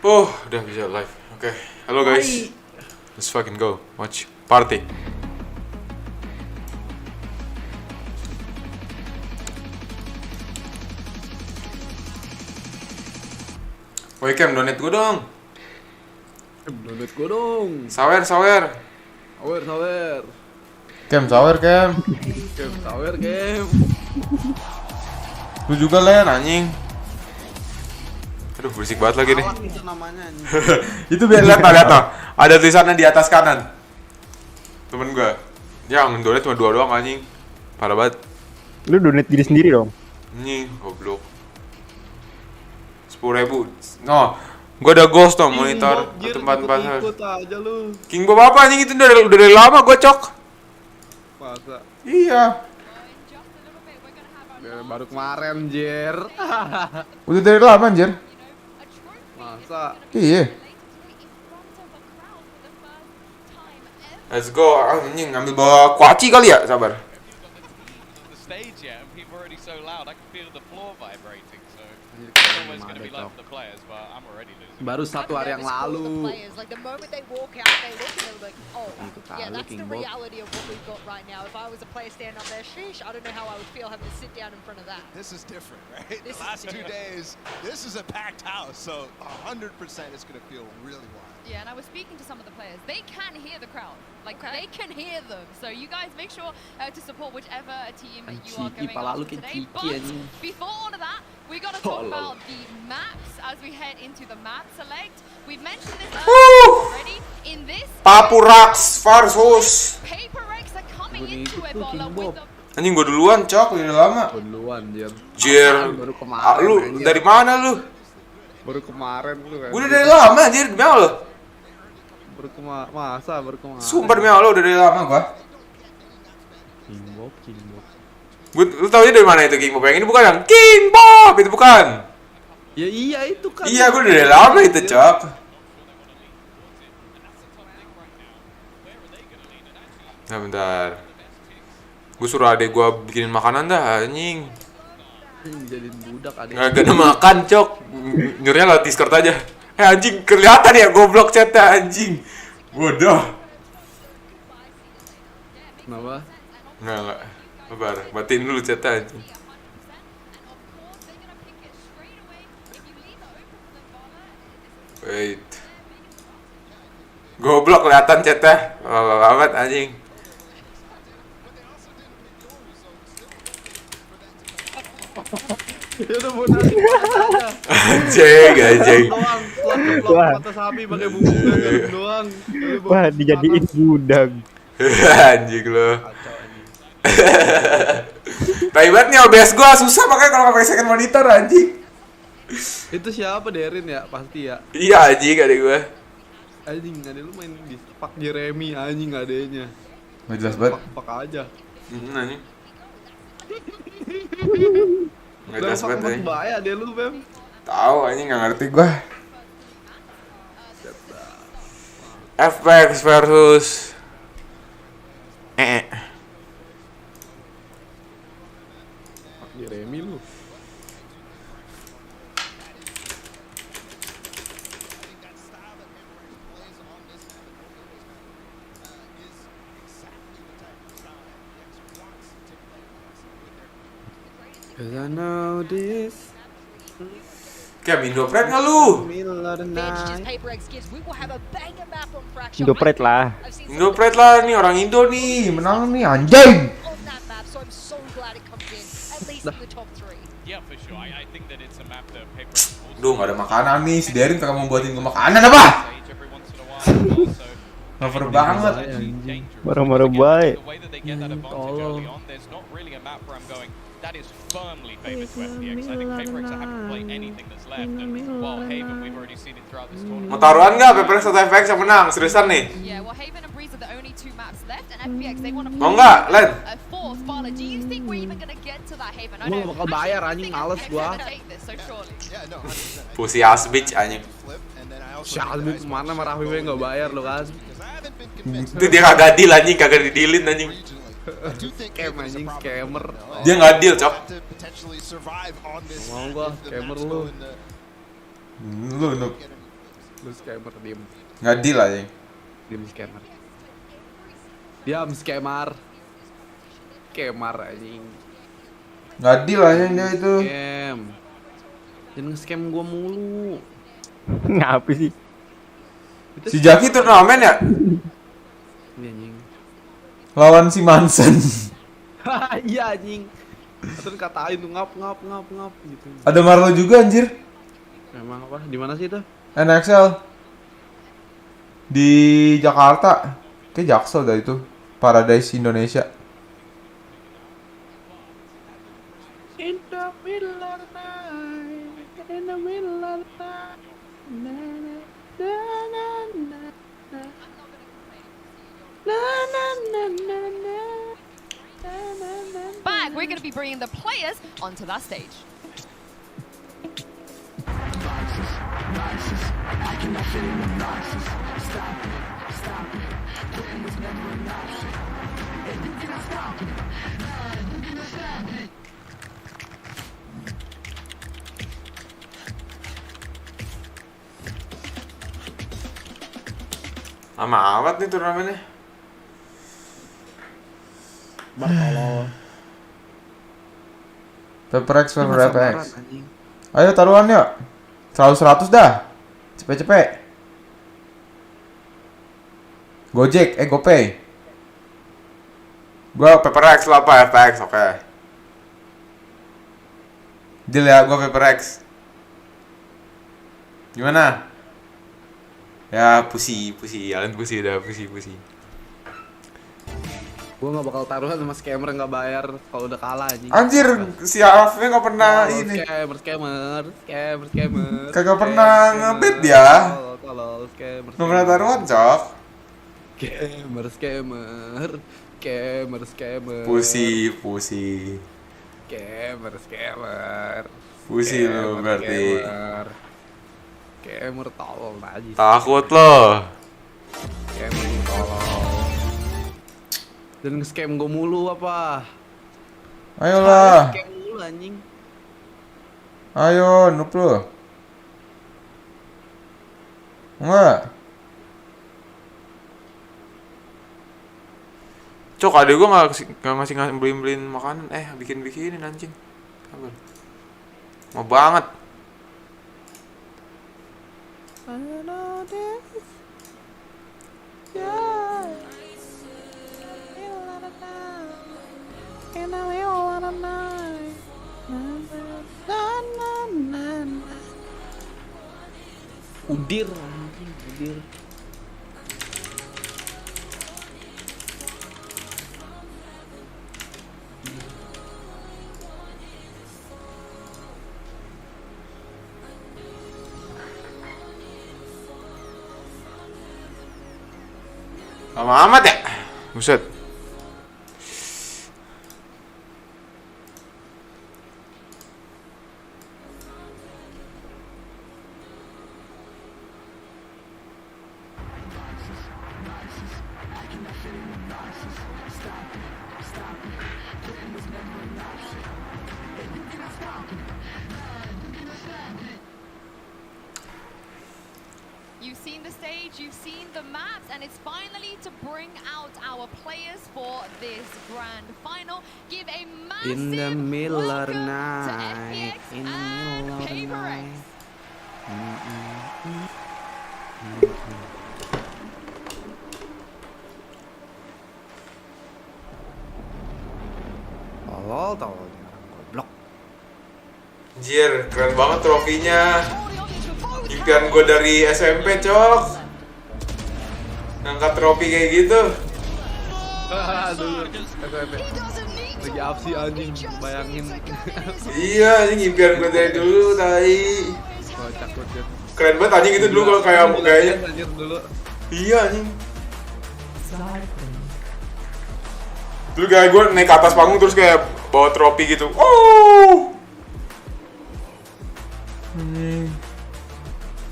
Oh, udah bisa live. Oke. Halo guys. Let's fucking go. Watch party. Woi Kem, donate gue dong. Donate gue dong. Sawer. Sawer. Kem, sawer Kem. Sawer game. Lu juga Len, anjing. Aduh, berisik banget lagi nih. Itu namanya. Itu biar lihat no. Ada tulisannya di atas kanan. Temen gua. Yang donate cuma 2 doang anjing. Parah banget. Lu donate diri sendiri dong. Anjing, goblok. 10.000. No. Gua ada ghost tuh monitor tempat-tempat. Ikut aja lu. King Bob apa anjing itu udah dari lama gua cok. Masa? Iya. Baru kemarin, Jer. Udah dari lama anjir. Masa? Iya. Let's go. Anjing ngambil bawa kuaci kali ya, sabar. Baru 1 hari yang lalu. This is different, right? The last 2 days, this is a packed house, so 100% it's going to feel really wild. Yeah, and I was speaking to some of the players. They can hear the crowd. Like, they can hear them. So you guys make sure to support whichever team you are going after today. But before all of that, we got to talk about the maps as we head into the map select. We've mentioned this already. In this, Papurax versus Paper Rex are coming into it, Bola, with the... anjing gua duluan, Cok, udah lama. Duluan, Jer. Jer. Baru kemarin. Lu dari mana lu? Baru kemarin lu kan. Gua udah dari lama anjir, gimana lu? Baru kemarin. Sumpah demi Allah udah dari lama gua. King Bob. Lu taunya dari mana itu King Bob? Yang ini bukan yang King Bob, itu bukan. Ya iya itu kan. Iya, gua udah dari lama itu, Cok. Nah, bentar. Gue suruh adek gue bikinin makanan dah, anjing. Jadiin budak adek. Nggak ada makan, Cok. Nyurnya lewat Discord aja. Anjing, kelihatan ya goblok chatnya, anjing. Bodoh. Kenapa? Nggak. Sabar, batiin dulu chatnya, anjing. Wait. Goblok kelihatan chatnya. Amat, anjing. Ya udah bodoh aja. Anjing. Doang, mata sapi pakai bumbu garam doang. Wah, dijadiin budak. Anjing lo. Tai banget nih OBS gua susah makanya kalau pakai second monitor anjing. Itu siapa Derin ya? Pasti ya. Iya anjing adek gua. Anjing adek lu main di Pak Jeremy anjing adeknya. Enggak jelas banget. Pak aja. Anjing. Enggak jelas banget anjing. Bahaya adek lu, Bem. Tahu anjing enggak ngerti gua. FPX versus Pak Jeremy lu. Cause I know this. Kayak Indo Pride nggak lu? Indo Pride lah. Indo Pride lah nih orang Indo nih menang nih anjing. Duh nggak ada makanan nih si Derin kagak mau buatin gue makanan apa? Lover banget. Marah-marah baik. Tolong. That is firmly favored to FPX. I think FPX are happy to play anything that's left. And while Haven, we've already seen it throughout this tournament. Mau taruhan nggak PREDDD atau FPX yang menang? Seriusan nih? Yeah, well, Haven and Breeze are the only 2 maps left, and FPX, they want to Mau nggak, Len? Fourth. Bala, do you think we're even gonna get to that Haven? I Gua know. bakal bayar anjing, males gua. Pussy ass bitch anjing. Syalmi kemana marah gue nggak bayar lo kan? Itu dia kagak deal anjing, kagak di-dealin anjing. Scam anjing, scammer. Dia nggak deal, Cok. Mau gua, scammer lu. Lu Lu scammer, diem. Nggak deal aja. Diem scammer. Diam scammer. Scammer anjing. Nggak deal aja dia itu. Scam. Jangan nge-scam gua mulu. Ngapa sih? Si Jaki turnamen ya? Iya anjing. Lawan si Mansen. Iya anjing. Terus katain tuh ngap gitu. Ada Marlo juga anjir. Emang apa? Di mana sih itu? NXL. Di Jakarta. Kayak Jaksel dah itu. Paradise Indonesia. In the middle of the night, in the middle of the night, na na na na na na. Back, we're going to be bringing the players onto that stage. Lama amat nih turnamennya. Kalau PREDDD versus FPX. Ayo taruhan yuk. 100 dah. Cepet-cepet. Gojek, GoPay. Gua PREDDD lo apa FPX, oke. Deal ya, gua PREDDD. Gimana? Ya, pusi, kalian pusi dah, pusi. gua nggak bakal taruhan sama scammer yang nggak bayar kalau udah kalah anjing. Anjir, si Alfnya nggak pernah ini. Scammer. Kagak pernah ngebet dia. Kalau scammer. Nggak pernah taruhan, Cok. Scammer. Pusi. Scammer. Pusi lu berarti. Scammer tolol aja. Takut lo. Scammer tolol. Dan nge-scam gue mulu apa? Ayolah. Scam mulu anjing. Ayo, noob lu. Enggak. Cok, adek gua nggak ngasih beliin makanan. Bikin-bikinin anjing. Sabar. Mau banget. Udir anjing, udir. Lama amat ya? Buset. You've seen the stage, you've seen the maps, and it's finally to bring out our players for this grand final. Give a massive In the middle of the welcome night, to FPX in the and middle of the PREDDD. night. Tolol nih orang goblok. Anjir, keren banget trofinya. Impian gue dari SMP, Cok. Ngangkat trofi kayak gitu. Dulu SMP. Lagi absi anjing, bayangin. Iya, anjing impian gue dari dulu, tai. Kocak banget. Keren banget anjing itu dulu kalau kayaknya. Anjir dulu. Iya, anjing. Dulu kayak gue naik ke atas panggung terus kayak bawa trofi gitu. Oh.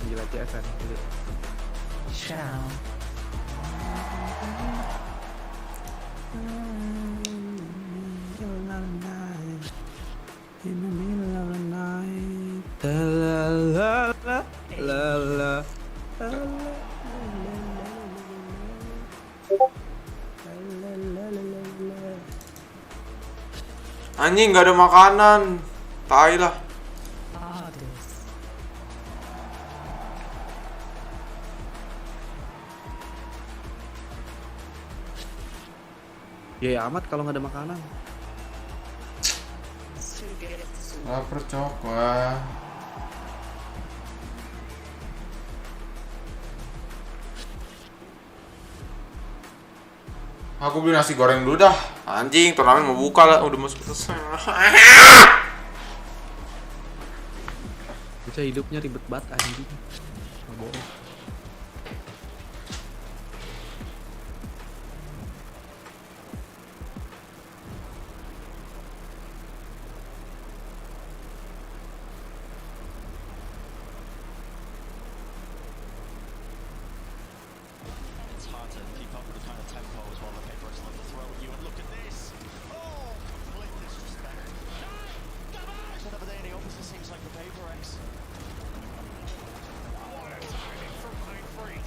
Gila CSN. In the middle of the night, la la la la la Anjing nggak ada makanan. Tai lah. Ya amat kalau nggak ada makanan. Lapar cok wah. Aku beli nasi goreng dulu dah. Anjing, turnamen mau buka lah, udah masuk selesai. Bocah hidupnya ribet banget anjing. Nggak bohong. It's hard to keep up with the kind of tempo as well. Okay, Brooks love to throw at you, and look at this. Oh, complete disrespect. Whenever they any opposite seems like the paper X. What a timing from line three.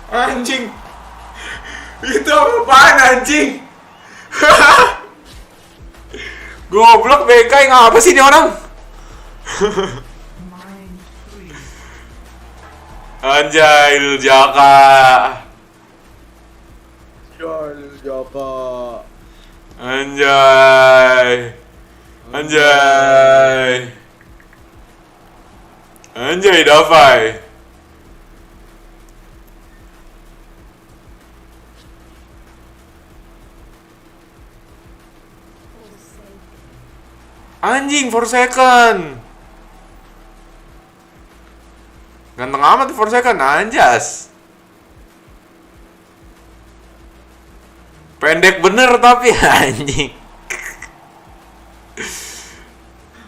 Anjing. Itu apaan anjing? Goblok bekai ngapa sih ini orang? Anjay, Lil Jaka. Joko. Anjay. Anjay. Anjay, Davai. Anjing, 4 second. Ganteng amat 4 second, anjas. Pendek bener tapi anjing.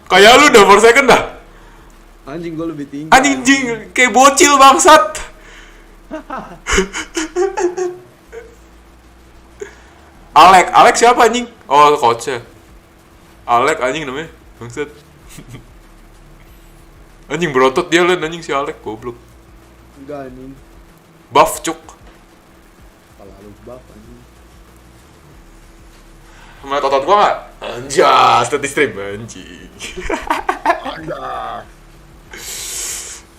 Kayak lu udah 4 second dah. Anjing gue lebih tinggi. Anjing, kayak bocil bangsat. Alek siapa anjing? Oh, coachnya. Alek anjing namanya, bangsat. Anjing berotot dia lah anjing si Alek, goblok. Enggak anjing. Buff cuk. Kalau lu buff anjing. Melihat otot gua nggak? Anjas, tadi stream anjing. Anjay.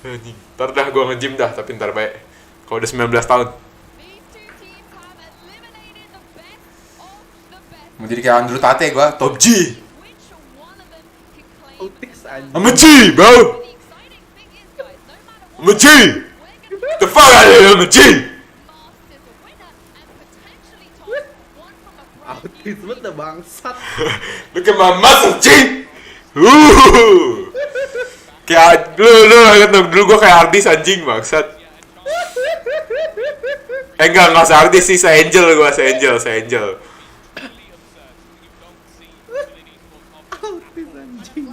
Anjing. Ntar dah gua nge-gym dah, tapi ntar baik. Kalau udah 19 tahun. Mau jadi kayak Andrew Tate gua, top G. Utix anjing. I'm a G, bro. I'm a G. The fuck out of here, I'm a G. Autis banget dah bangsat. Look at my muscle, G. Kayak lu inget dong, dulu gua kayak Ardis anjing bangsat. Enggak se-Ardis sih, se-Angel gua, se-Angel. Autis anjing.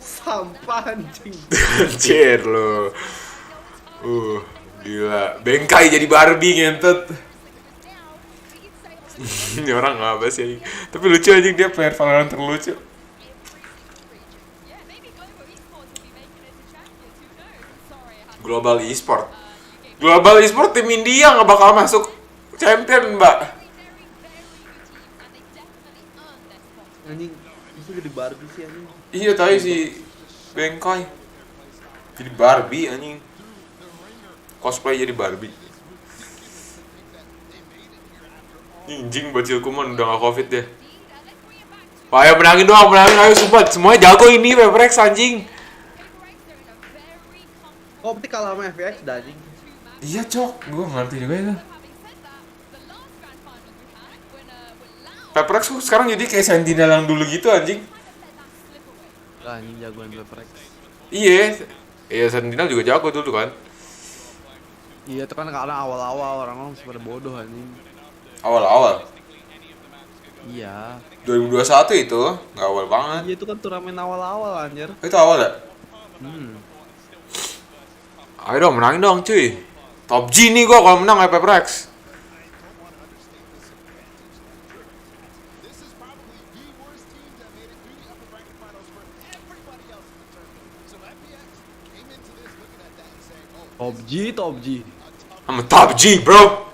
Sampah anjing. Anjir lu. Gila. Bengkai jadi Barbie ngentot. Ini orang apa sih? Tapi lucu anjing, dia player Valorant terlucu. Global e-sport. Global e-sport tim India nggak bakal masuk champion, Mbak. Anjing, itu jadi Barbie sih anjing. Iya tadi si Bengkai jadi Barbie anjing. Cosplay jadi Barbie. Anjing bocil kuman udah gak covid deh. Pak ayo menangin doang, ayo sumpah. Semuanya jago ini FPX anjing. Oh, berarti kalah sama FPX dah anjing. Iya cok, gue ngerti juga itu. FPX sekarang jadi kayak Sentinel yang dulu gitu anjing. Lah anjing jagoan FPX. Iya Sentinel juga jago dulu kan. Iya, itu kan karena awal-awal orang-orang masih pada bodoh anjing. Awal-awal. Iya. 2021 itu, nggak awal banget. Iya, itu kan turnamen awal-awal anjir. Itu awal ya? Ayo dong, menangin dong cuy. Top G nih gua kalau menang FPX. Top G. I'm a top G, bro.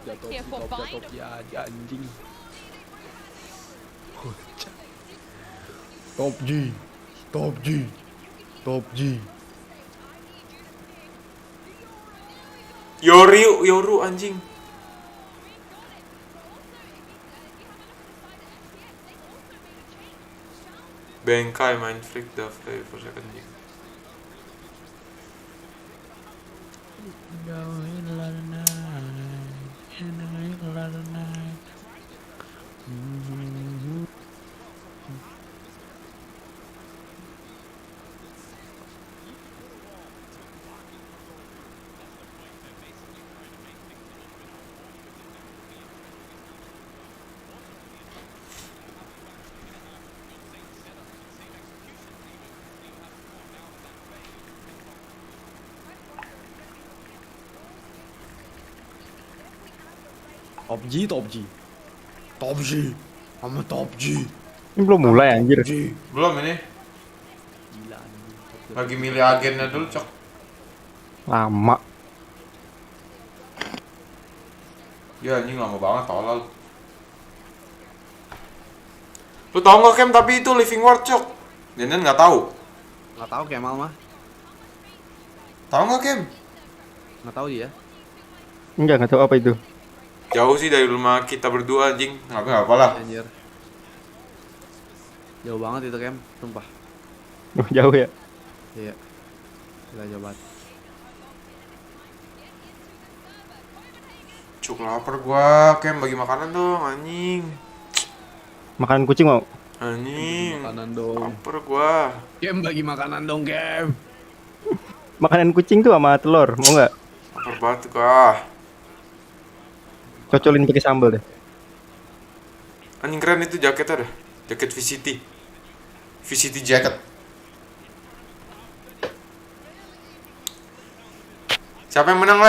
Top G aja anjing. Top G. Yoru anjing. Bengkai main freak the play for second game. Top G. I'm a top G. Ini belum mulai anjir. Belum ini. Gila anjing. Lagi milih agennya dulu, Cok. Lama. Ya anjing lama banget tolol. Lu tau nggak Kem tapi itu Living Word, Cok? Jangan nggak tahu. Nggak tahu Kemal mah. Tahu nggak Kem? Nggak tahu dia. Enggak tahu apa itu. Jauh sih dari rumah kita berdua anjing. Nggak apa lah. Anjir. Jauh banget itu Kem, sumpah. Oh, jauh ya. Iya. Gila jauh banget. Cuk lapar gua, Kem bagi makanan dong anjing. Makanan kucing mau. Anjing. Makanan dong. Lapar gua. Kem bagi makanan dong Kem. Makanan kucing tuh sama telur, mau nggak? Lapar banget gua. Cocolin pakai sambal deh. Anjing keren itu jaketnya dah. Jaket VCT. VCT jacket. Siapa yang menang,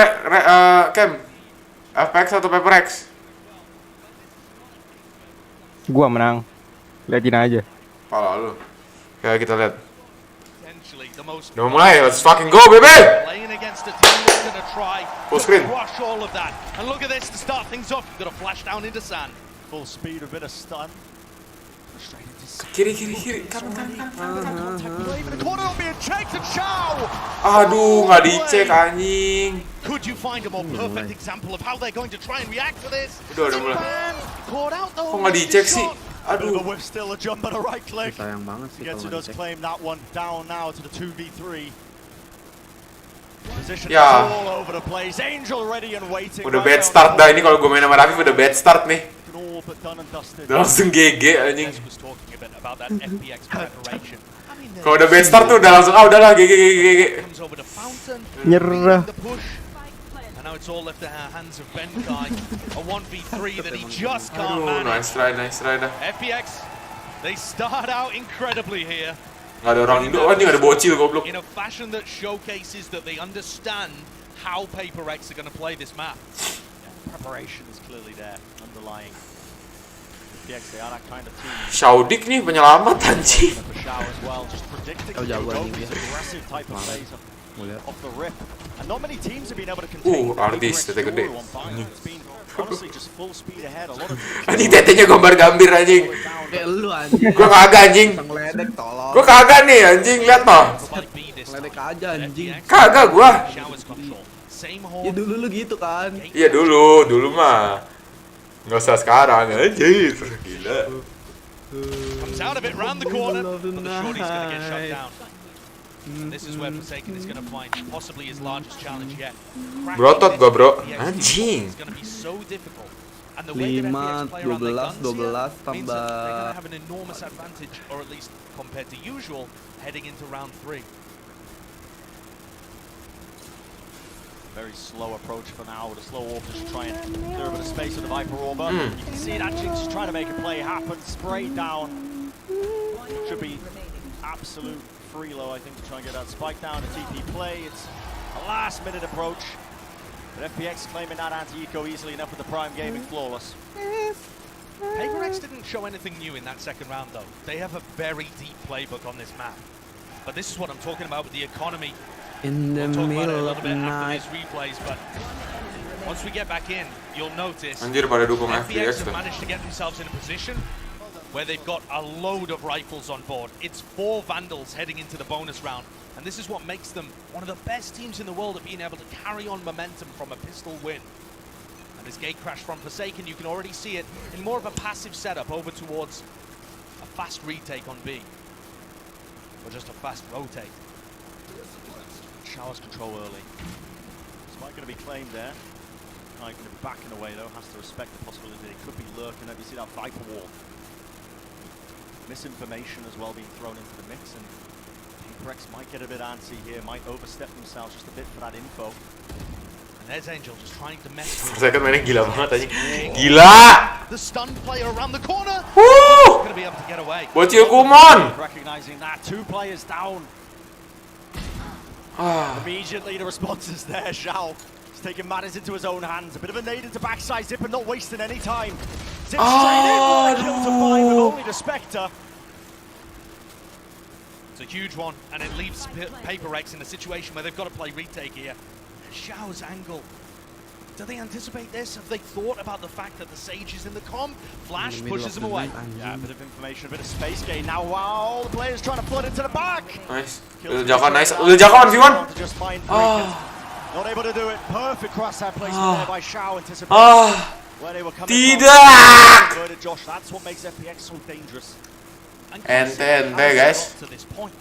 Kem? FPX atau PREDDD? Gua menang. Liatin aja. Pala lu. Ya kita lihat. Potentially the most Udah mulai, let's fucking go, baby! playing against a team that's going to try Full screen. to crush all of that. And look at this to start things off. You've got to flash down into sand. Full speed, a bit of stun. Straight into Kiri. Kanan. in the corner, will be a check to Chow. Aduh, nggak dicek anjing. Could you find a more perfect example of how they're going to try and react to this? Udah mulai. Man, caught out though. Kok nggak dicek sih? Bit of a Aduh. whiff, still a jump and a right click. Sayang banget sih kalau Getsu nggak does dicek. claim that one down now to the 2v3. Position Ya. all over the place. Angel ready and waiting. Udah right bad down start the dah ini kalau gue main sama Rafif udah bad start nih. all but done and dusted. Udah langsung GG anjing. Les was talking a bit about that FPX preparation. I mean, Kalau udah bad start tuh udah langsung udahlah GG. comes over to Fountain. Nyerah. The push. And now it's all left in the hands of Benkai. A 1v3 that he just can't Aduh, manage. nice try dah. FPX, they start out incredibly here. Nggak ada orang Indo anjing, ada bocil goblok. In a fashion that showcases that they understand how PaperX are going to play this map. Preparation is clearly there, underlying. FPX, they are that kind of team. Shaudik nih penyelamat anjing. For Shao as well, just predicting Oh, jago go anjing dia. aggressive type of plays Mau lihat. off the rip. And not many teams have been able to contain artis, tete gede. on fire. It's been honestly just full speed ahead. A lot of teams Anjing tetenya gambar gambir anjing. Kayak lu anjing. Gua kagak anjing. Ngeledek tolong. Gua kagak nih anjing, lihat toh. Might be this time. Ngeledek aja anjing. Kagak gua. Showers control. Same Ya horn. dulu lu gitu kan. Iya dulu mah. Nggak usah sekarang anjir. Gila. Comes out of it round the corner, but the shorty's going to get shut down. And this is where Forsaken is going to find possibly his largest challenge yet. Berotot gua, bro. Cracking this Anjing. is going to be so difficult. And the way that 5, FPX play around their 12, guns 12 here means that they're going tambah to have an enormous advantage, or at least compared to usual, heading into round 3. very slow approach for now with a slow orb just to try and clear a bit of space with the Viper Orber. You can see that Jinx is trying to make a play happen, spray down. Should be absolute freelo, I think, to try and get that spike down. A TP play, it's a last minute approach. But FPX claiming that anti-eco easily enough with the Prime Gaming flawless. PaperX didn't show anything new in that second round though. They have a very deep playbook on this map. But this is what I'm talking about with the economy In the We'll talk about it a middle little of the bit night. after these replays, but once we get back in, you'll notice Anjir pada dukung FPX FPX have tuh. managed to get themselves in a position where they've got a load of rifles on board. It's 4 Vandals heading into the bonus round, and this is what makes them one of the best teams in the world at being able to carry on momentum from a pistol win. And this gate crash from Forsaken, you can already see it in more of a passive setup over towards a fast retake on B. Or just a fast rotate. Showers control early. Spike going to be claimed there. Going to be backing away though. Has to respect the possibility that it could be lurking. You see that Viper wall. Misinformation as well being thrown into the mix, and PREDDD might get a bit antsy here. Might overstep themselves just a bit for that info. And there's Angel just trying to mess with. Forsaken mainnya gila banget anjing. Gila. The stunned player around the corner. Woo! Going to be able to get away. Bocil kumon. Recognizing that 2 players down. Immediately the response is there. Zhao is taking matters into his own hands. A bit of a nade into backside Zip and not wasting any time. Zip straight in. What a kill to find with only the Spectre. It's a huge one, and it leaves PREDDD in a situation where they've got to play retake here. Zhao's angle. Do they anticipate this? Have they thought about the fact that the Sage is in the comp? Flash pushes him away. Yeah, a bit of information, a bit of space gain. Now, wow, the players trying to flood into the back. Nice. Ledakan nice. Ledakan V1. To just find not able to do it. Perfect crosshair placement there by Zhao, anticipating where they were coming Tidak. from. Josh, that's what makes FPX so dangerous. Ente guys. To this point.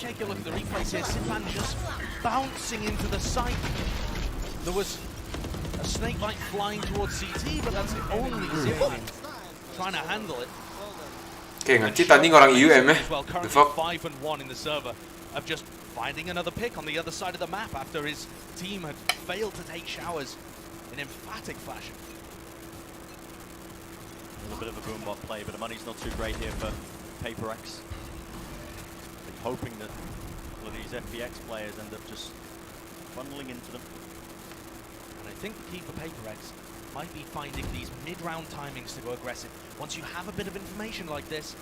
Take a look at the replays here. Sipan just bouncing into the site. There was a snake bite flying towards CT, but that's the only Zipan trying to handle it. Kayak nge-cheat anjing orang IUM ya. Well, The currently fuck? 5-1 in the server of just finding another pick on the other side of the map after his team had failed to take showers in emphatic fashion. A little bit of a boombot play, but the money's not too great here for PREDDD. Been hoping that all of these FPX players end up just funneling into them. And I think the key for PREDDD might be finding these mid-round timings to go aggressive. Once you have a bit of information like this,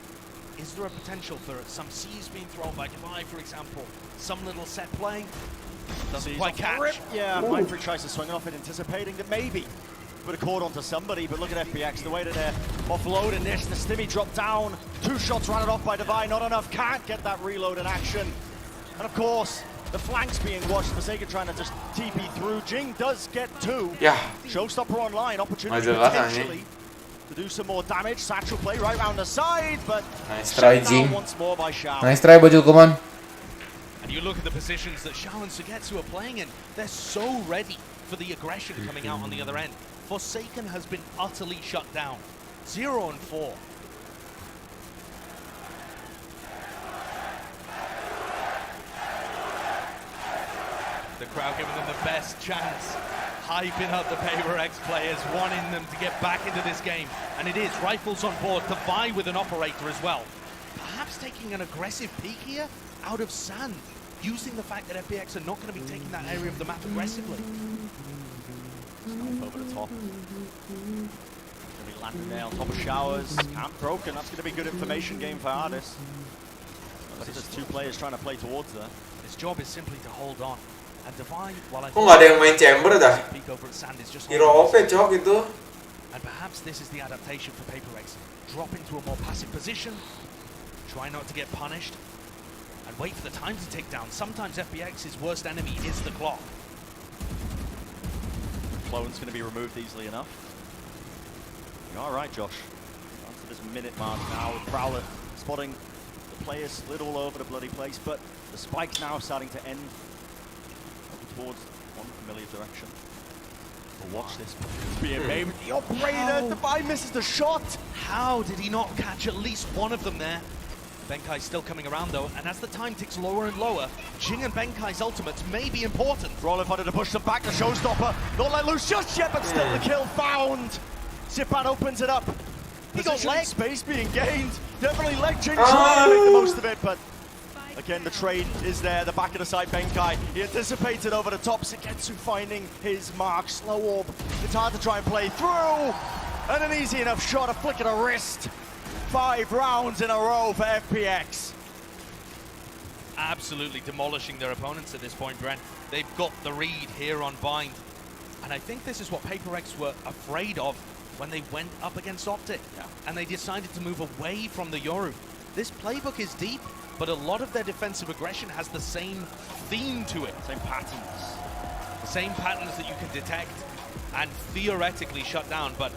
is there a potential for some C's being thrown by Divide, for example? Some little set play? Doesn't quite catch. Yeah, Mindfreak tries to swing off it, anticipating that maybe would have caught onto somebody, but look at FPX, the way that they're offloading this. The Stimmy dropped down, 2 shots ran it off by Divine, not enough, can't get that reload in action. And of course, the flanks being watched, Forsaken trying to just TP through. Jing does get 2. Yeah. Showstopper online, opportunity Majelas, potentially to do some more damage. Satchel play right round the side, but Nice try, shut down Jing. once more by Shao. Nice try Bocil kumon. And you look at the positions that Shao and Sugetsu are playing in, they're so ready for the aggression coming out on the other end. Forsaken has been utterly shut down. 0-4. The crowd giving them the best chance, hyping up the PREDDD players, wanting them to get back into this game. And it is, rifles on board to vie with an operator as well. Perhaps taking an aggressive peek here out of sand, using the fact that FPX are not going to be taking that area of the map aggressively. Snipe over the top. Going to be landing there on top of Showers. Camp broken. That's going to be good information game for Ardis. But there's 2 players trying to play towards there. His job is simply to hold on. And Divine, while I Kok nggak ada yang main chamber dah? peek over at sand is just Hero OP cok itu. and perhaps this is the adaptation for PREDDD. Drop into a more passive position, try not to get punished, and wait for the time to tick down. Sometimes FPX's worst enemy is the clock. Clone's going to be removed easily enough. You're all right, Josh. On to this minute mark now with Prowler spotting the players slid all over the bloody place, but the spike's now starting to end towards one familiar direction. But watch this being made with the operator. Divine misses the shot. How did he not catch at least one of them there? Benkai's still coming around though, and as the time ticks lower and lower, Jing and Benkai's ultimates may be important. Roller wanted to push them back, the showstopper. Not let loose just yet, but still the kill found. Zipan opens it up. He got leg space being gained. Definitely leg Jing trying to make the most of it, but again, the trade is there, the back of the side, Benkai. He anticipated over the top, Sugetsu finding his mark, slow orb. It's hard to try and play through. And an easy enough shot, a flick of the wrist. 5 rounds in a row for FPX. absolutely demolishing their opponents at this point, Brent. They've got the read here on Bind. And I think this is what PaperX were afraid of when they went up against Optic. Yeah. And they decided to move away from the Yoru. This playbook is deep, but a lot of their defensive aggression has the same theme to it. Same patterns. The same patterns that you can detect and theoretically shut down, but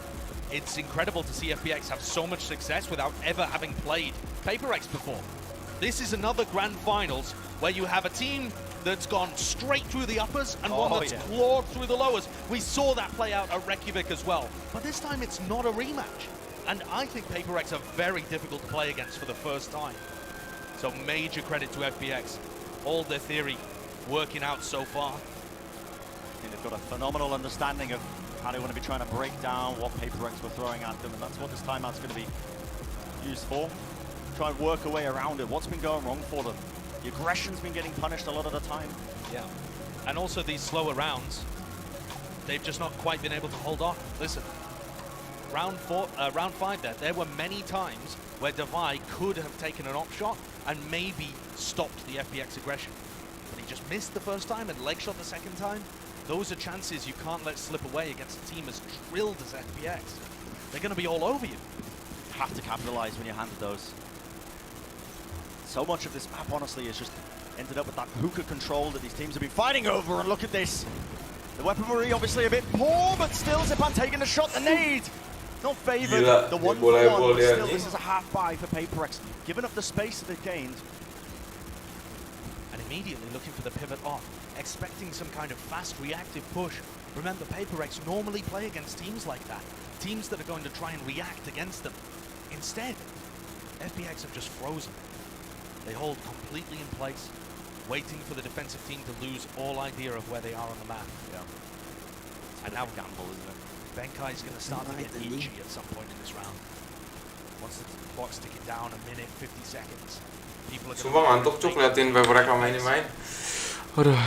it's incredible to see FPX have so much success without ever having played PaperX before. This is another grand finals where you have a team that's gone straight through the uppers and one that's clawed through the lowers. We saw that play out at Reykjavik as well, but this time it's not a rematch. And I think PaperX are very difficult to play against for the first time. So major credit to FPX. All their theory working out so far. I think they've got a phenomenal understanding of how they want to be trying to break down what PaperX were throwing at them, and that's what this timeout's going to be used for. Try and work a way around it. What's been going wrong for them? The aggression's been getting punished a lot of the time. Yeah. And also these slower rounds, they've just not quite been able to hold on. Listen, round 5 there were many times where Devi could have taken an op shot and maybe stopped the FPX aggression. But he just missed the first time and leg shot the second time. Those are chances you can't let slip away against a team as drilled as FPX. They're going to be all over you. You have to capitalize when you're handed those. So much of this map, honestly, is just ended up with that hookah control that these teams have been fighting over, and look at this. The weaponry obviously a bit poor, but still Zipan taking a shot, the nade. Not favoured, the 1-1, but still this is a half buy for PaperX. Given up the space that they've gained. And immediately looking for the pivot off, expecting some kind of fast reactive push. Remember, PaperX normally play against teams like that. Teams that are going to try and react against them. Instead, FPX have just frozen. They hold completely in place, waiting for the defensive team to lose all idea of where they are on the map. Yeah. And now gamble, isn't it? Benkai is going to start to get itchy at some point in this round. Once the clock's ticking down, a minute, 50 seconds. People are Sumpah ngantuk cuk liatin PaperX sama ini main. Aduh.